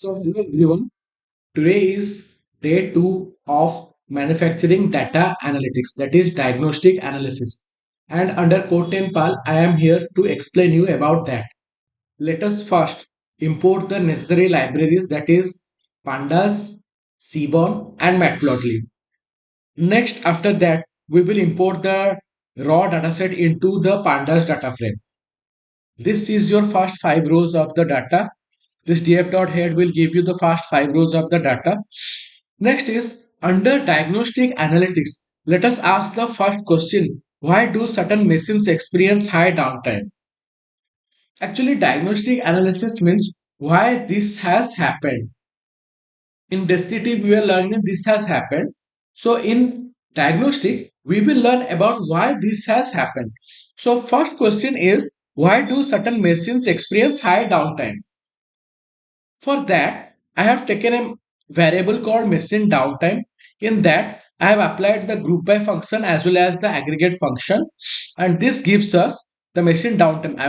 So, hello everyone. Today is day 2 of manufacturing data analytics, that is diagnostic analysis. And under Code 10 PAL, I am here to explain you about that. Let us first import the necessary libraries, that is pandas, seaborn and matplotlib. Next, after that, we will import the raw dataset into the pandas data frame. This is your first 5 rows of the data. This df.head will give you the first 5 rows of the data. Next is under diagnostic analytics. Let us ask the first question. Why do certain machines experience high downtime? Actually, diagnostic analysis means why this has happened. In descriptive, we are learning this has happened. So in diagnostic, we will learn about why this has happened. So first question is, why do certain machines experience high downtime? For that, I have taken a variable called machine downtime. In that, I have applied the group by function as well as the aggregate function, and this gives us the machine downtime,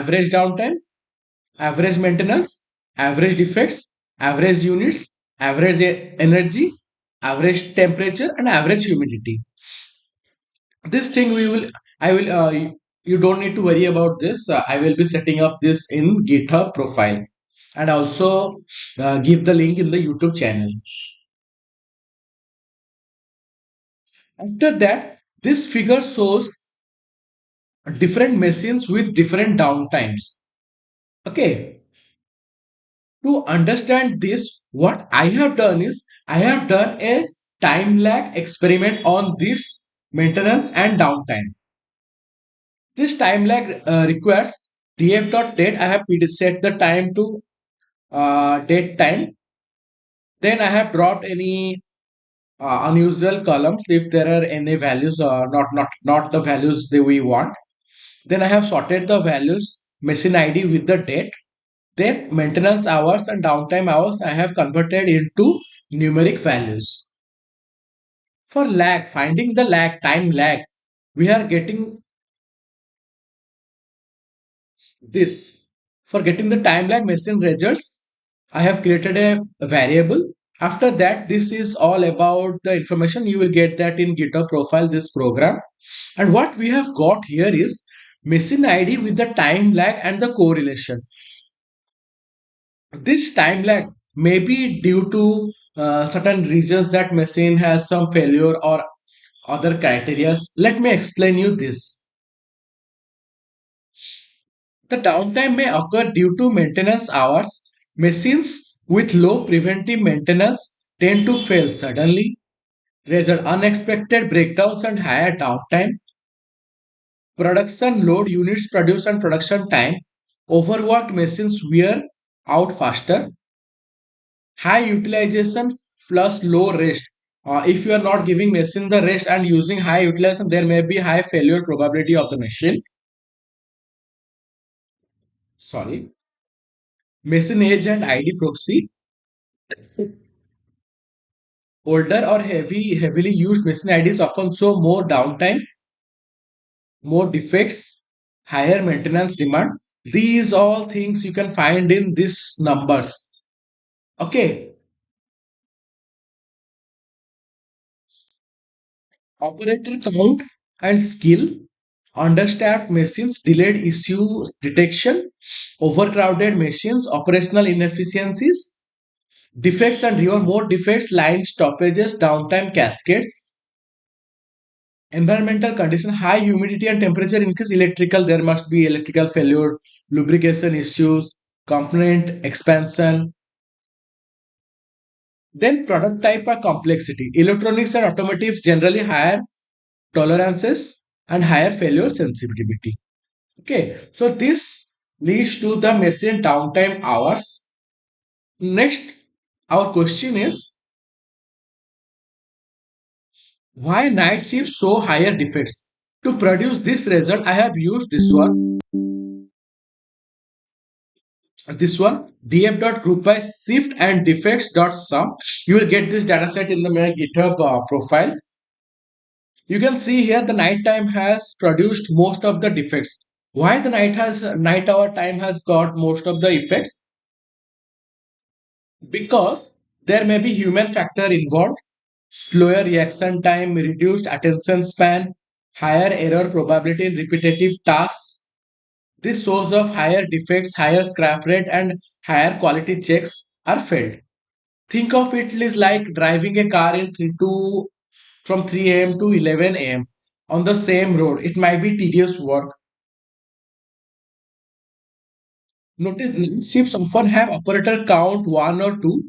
average maintenance, average defects, average units, average energy, average temperature, and average humidity. This thing I will, you don't need to worry about this. I will be setting up this in GitHub profile and also give the link in the YouTube channel. After that, this figure shows different machines with different downtimes. Okay, to understand this, what I have done is I have done a time lag experiment on this maintenance and downtime. This time lag requires df.date. I have set the time to date time. Then I have dropped any unusual columns if there are any values or not the values that we want. Then I have sorted the values machine ID with the date. Then maintenance hours and downtime hours I have converted into numeric values. For lag, finding the time lag, we are getting this. For getting the time lag machine results, I have created a variable. After that, this is all about the information. You will get that in GitHub profile, this program. And what we have got here is machine ID with the time lag and the correlation. This time lag may be due to certain regions that machine has some failure or other criteria. Let me explain you this. The downtime may occur due to maintenance hours. Machines with low preventive maintenance tend to fail suddenly, result unexpected breakdowns and higher downtime. Production load units produced and production time. Overworked machines wear out faster. High utilization plus low rest. If you are not giving machine the rest and using high utilization, there may be high failure probability of the machine. Sorry. Machine age and ID proxy. Older or heavily used machine IDs often show more downtime, more defects, higher maintenance demand. These all things you can find in these numbers. Okay. Operator count and skill. Understaffed machines, delayed issue detection, overcrowded machines, operational inefficiencies, defects and more defects, line stoppages, downtime cascades. Environmental condition, high humidity and temperature increase, electrical, there must be electrical failure, lubrication issues, component expansion. Then product type or complexity, electronics and automotive generally higher tolerances and higher failure sensitivity. Okay, so this leads to the machine downtime hours. Next, our question is, why night shifts show higher defects? To produce this result, I have used this one df.group by shift and defects.sum. You will get this dataset in the my GitHub profile. You can see here the night time has produced most of the defects. Why the night hour time has got most of the effects? Because there may be human factor involved, slower reaction time, reduced attention span, higher error probability in repetitive tasks. This source of higher defects, higher scrap rate, and higher quality checks are failed. Think of it is like driving a car in 3 to from 3 a.m. to 11 a.m. on the same road. It might be tedious work. Notice night shifts often have operator count 1 or 2,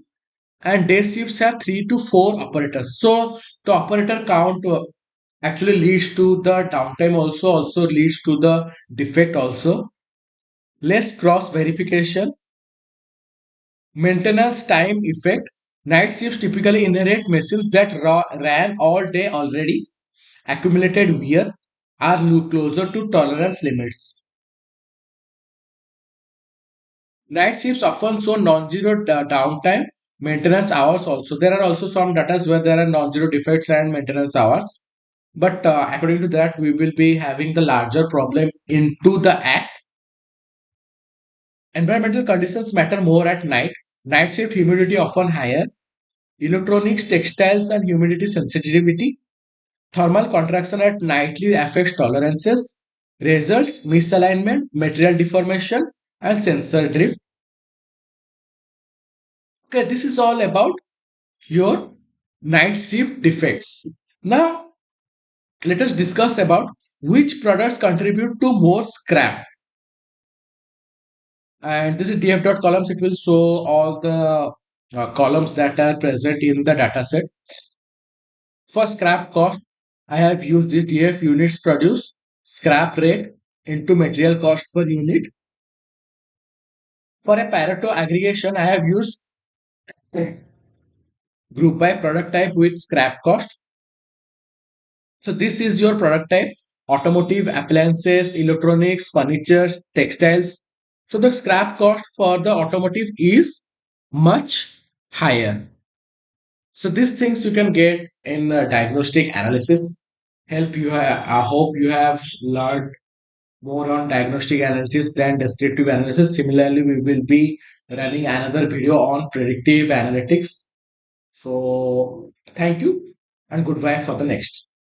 and day shifts have 3 to 4 operators. So the operator count actually leads to the downtime, also leads to the defect also. Less cross verification, maintenance time effect. Night shifts typically inherit machines that ran all day already. Accumulated wear are closer to tolerance limits. Night shifts often show non-zero downtime, maintenance hours also. There are also some data where there are non-zero defects and maintenance hours. But according to that, we will be having the larger problem into the act. Environmental conditions matter more at night. Night shift humidity often higher. Electronics, textiles, and humidity sensitivity. Thermal contraction at nightly affects tolerances. Results misalignment, material deformation, and sensor drift. Okay, this is all about your night shift defects. Now, let us discuss about which products contribute to more scrap. And this is df columns. It will show all the columns that are present in the dataset. For scrap cost, I have used the df units produced, scrap rate into material cost per unit. For a Pareto aggregation, I have used group by product type with scrap cost. So this is your product type: automotive, appliances, electronics, furniture, textiles. So the scrap cost for the automotive is much higher. So these things you can get in diagnostic analysis. Help you. I hope you have learned more on diagnostic analysis than descriptive analysis. Similarly, we will be running another video on predictive analytics. So thank you and goodbye for the next.